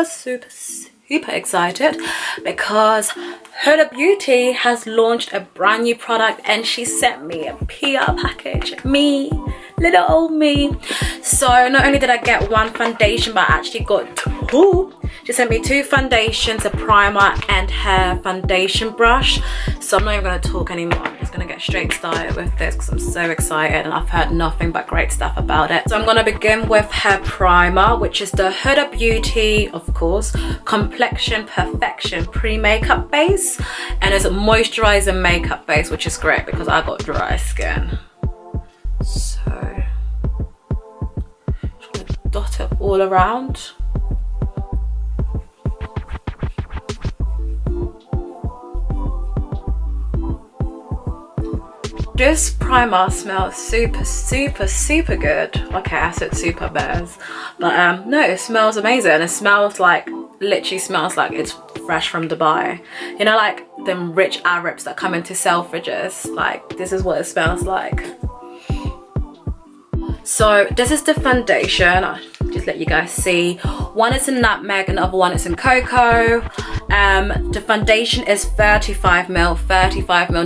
Super excited because Huda Beauty has launched a brand new product and she sent me a PR package. Me, little old me. So not only did I get one foundation, but I actually got two. She sent me two foundations, a primer and her foundation brush. So I'm not even going to talk anymore. I'm just going to get straight started with this because I'm so excited and I've heard nothing but great stuff about it. So I'm going to begin with her primer, which is the Huda Beauty, of course, Complexion Perfection Pre-Makeup Base. And it's a moisturizing makeup base, which is great because I got dry skin. So just going to dot it all around. This primer smells super good. Okay, I said super bears, but no, it smells amazing. It smells like, literally smells like it's fresh from Dubai. You know, like them rich Arabs that come into Selfridges. Like, this is what it smells like. So this is the foundation. I'll just let you guys see. One is in Nutmeg and the other one is in Cocoa. The foundation is 35ml.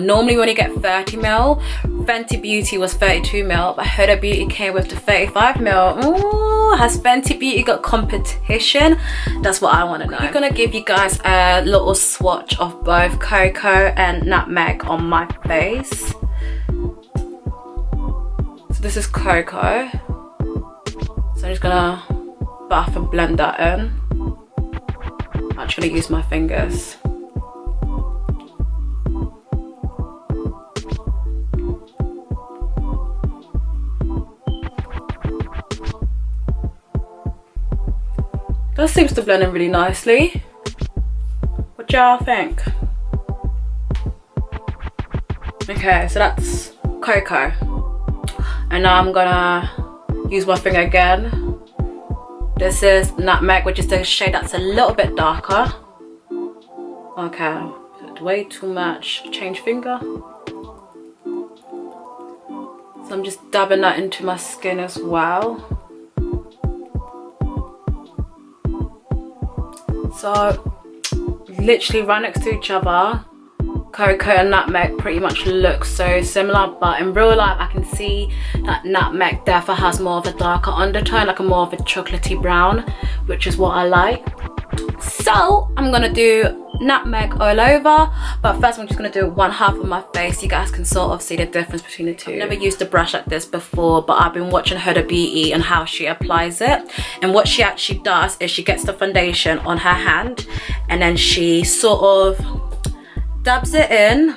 Normally when you get 30ml, Fenty Beauty was 32ml, but Huda Beauty came with the 35ml. Ooh, has Fenty Beauty got competition? That's what I want to know. I'm gonna give you guys a little swatch of both Cocoa and Nutmeg on my face. So this is Cocoa. So I'm just gonna buff and blend that in. I'm just gonna use my fingers. That seems to blend in really nicely. What do y'all think? Okay, so that's Cocoa. And now I'm gonna use my finger again. This is Nutmeg, which is the shade that's a little bit darker. Okay, way too much. Change finger. So I'm just dabbing that into my skin as well. So literally right next to each other, Cocoa and Nutmeg pretty much look so similar, but in real life I can see that Nutmeg therefore has more of a darker undertone, like a more of a chocolatey brown, which is what I like. So I'm gonna do Nutmeg all over, but first I'm just gonna do one half of my face. You guys can sort of see the difference between the two. I've never used a brush like this before, but I've been watching Huda Beauty and how she applies it. And what she actually does is she gets the foundation on her hand and then she sort of dabs it in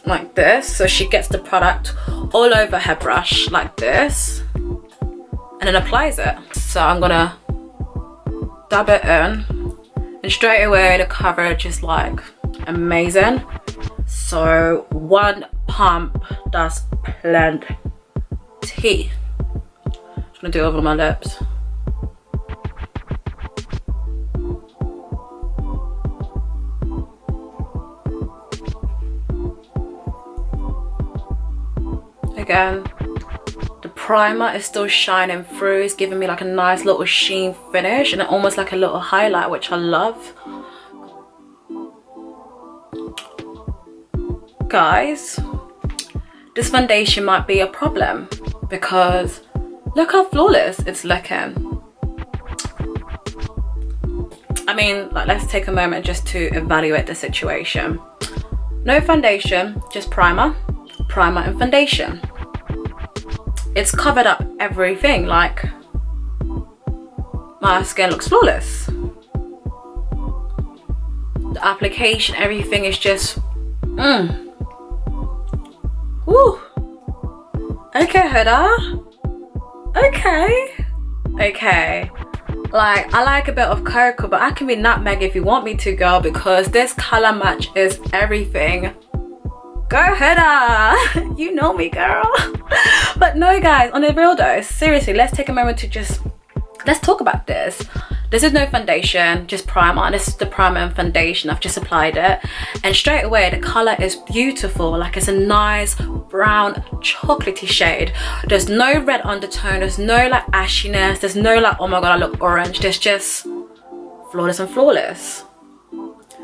like this, so she gets the product all over her brush like this and then applies it. So I'm gonna dab it in and straight away the coverage is like amazing. So one pump does plenty. Just gonna do it over my lips. Again, the primer is still shining through. It's giving me like a nice little sheen finish and almost like a little highlight, which I love. Guys, this foundation might be a problem because look how flawless it's looking. I mean, like, let's take a moment just to evaluate the situation. No foundation, just primer and foundation. It's covered up everything. Like, my skin looks flawless. The application, everything is just Woo. Okay, Huda. Okay. Like, I like a bit of Cocoa, but I can be Nutmeg if you want me to, girl, because this color match is everything. Go Huda. You know me, girl. But no, guys, on a real though, seriously, let's take a moment to just let's talk about this This is no foundation, just primer, and this is the primer and foundation. I've just applied it, and straight away the color is beautiful. Like, it's a nice brown chocolatey shade. There's no red undertone, there's no like ashiness, there's no like, oh my god, I look orange. There's just flawless and flawless.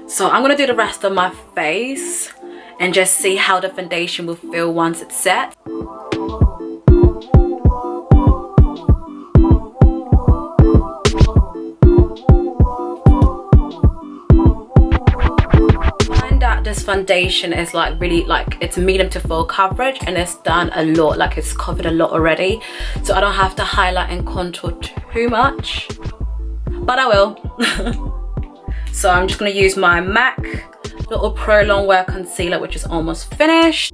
So I'm gonna do the rest of my face and just see how the foundation will feel once it's set. This foundation is like really, like, it's medium to full coverage, and it's done a lot, like it's covered a lot already, so I don't have to highlight and contour too much, but I will. So I'm just going to use my MAC little Pro Longwear concealer, which is almost finished.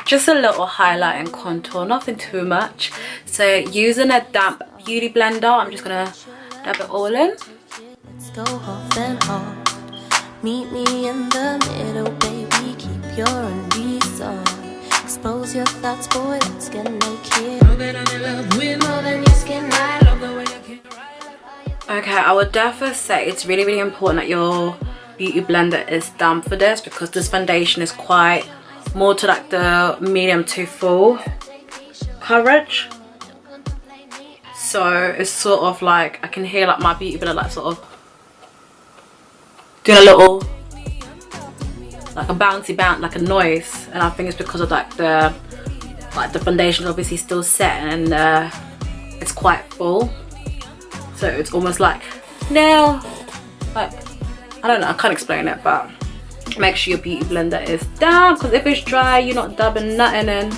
Just a little highlight and contour, nothing too much. So using a damp beauty blender, I'm just gonna dab it all in. Let's go off and on. Meet me in the middle, baby. Keep your undies on. Expose your thoughts, boy. Let's get naked. Know that I'm in love with more than your skin. I love the way you can. Okay, I would definitely say it's really, really important that your beauty blender is damp for this, because this foundation is quite more to like the medium to full coverage. So it's sort of like, I can hear like my beauty blender like sort of doing a little, like a bouncy bounce, like a noise, and I think it's because of like the foundation is obviously still set, and it's quite full, so it's almost like now, like, I don't know, I can't explain it, but make sure your beauty blender is down, because if it's dry, you're not dubbing nothing in.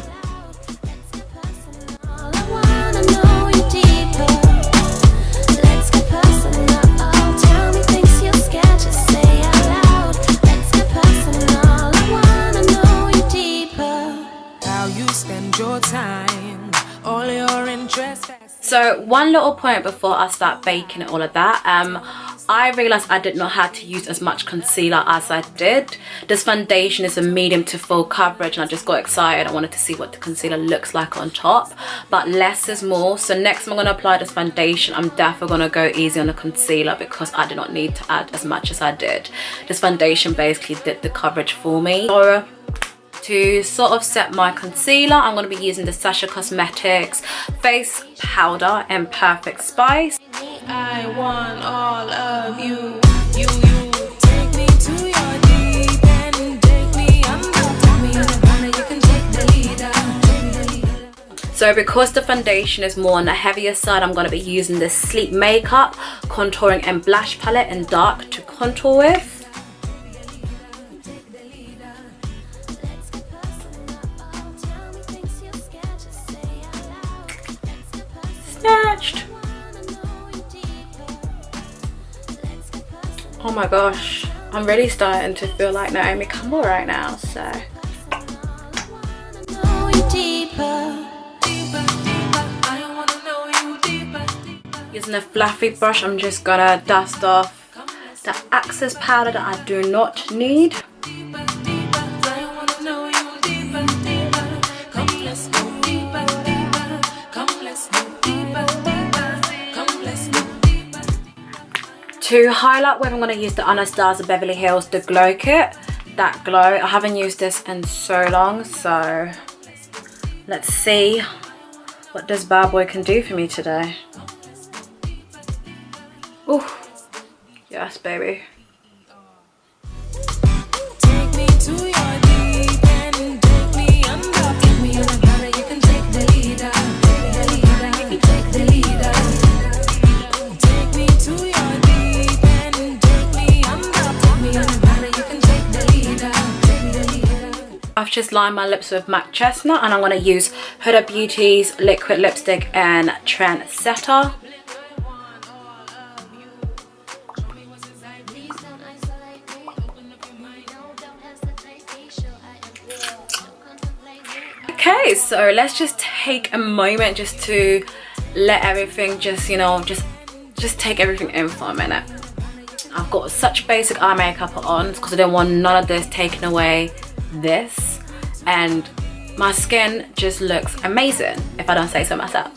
So one little point before I start baking and all of that, I realized I did not have to use as much concealer as I did. This foundation is a medium to full coverage, and I just got excited. I wanted to see what the concealer looks like on top, but less is more. So next time I'm going to apply this foundation, I'm definitely going to go easy on the concealer, because I did not need to add as much as I did. This foundation basically did the coverage for me. So to sort of set my concealer, I'm going to be using the Sacha Cosmetics face powder in Perfect Spice. I want all of you. You take me to your deep end, take me under, tell me you can take the lead. So because the foundation is more on the heavier side, I'm going to be using this SleekMakeup contouring and blush palette in dark to contour with. Snatched. Oh my gosh, I'm really starting to feel like Naomi Campbell right now, so. Using a fluffy brush, I'm just gonna dust off the excess powder that I do not need. To highlight with, I'm going to use the Anastasia Beverly Hills The Glow Kit. That glow, I haven't used this in so long, so let's see what this bad boy can do for me today. Ooh, yes baby. Take me to your deep end, take me under, take me under, you can take the leader, you can take the leader. Take me to your deep end, take me under, take me under, you can take the leader. I've just lined my lips with MAC Chestnut, and I'm going to use Huda Beauty's liquid lipstick and Trendsetter. Okay, so let's just take a moment just to let everything just, you know, just take everything in for a minute. I've got such basic eye makeup on because I don't want none of this taking away this, and my skin just looks amazing if I don't say so myself.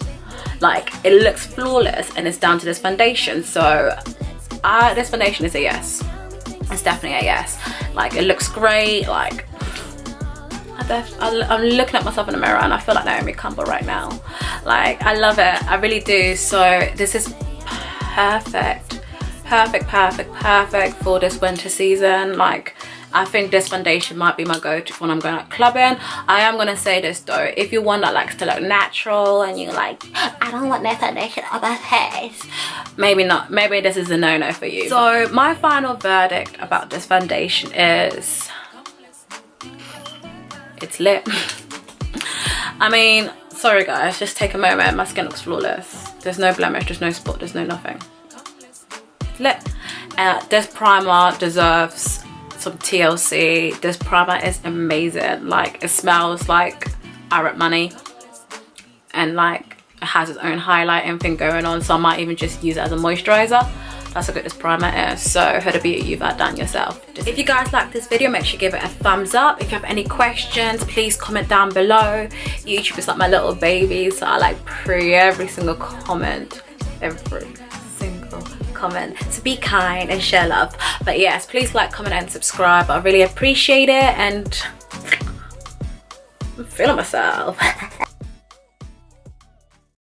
Like, it looks flawless, and it's down to this foundation. So this foundation is a yes. It's definitely a yes. Like, it looks great. Like, I'm looking at myself in the mirror and I feel like Naomi Campbell right now. Like, I love it, I really do. So this is perfect for this winter season. Like, I think this foundation might be my go-to when I'm going out clubbing. I am gonna say this though, if you're one that likes to look natural and you're like, I don't want no foundation on my face, maybe not. Maybe this is a no-no for you. So my final verdict about this foundation is it's lit. I mean, sorry guys, just take a moment. My skin looks flawless. There's no blemish, there's no spot, there's no nothing. It's lit. This primer deserves some TLC. This primer is amazing. Like, it smells like Arab money, and like it has its own highlighting thing going on, so I might even just use it as a moisturizer. That's how good this primer is. So Huda Beauty, you've outdone yourself. If you guys like this video, make sure you give it a thumbs up. If you have any questions, please comment down below. YouTube is like my little baby, so I like pre every single comment, so be kind and share love. But yes, please like, comment and subscribe. I really appreciate it, and I'm feeling myself.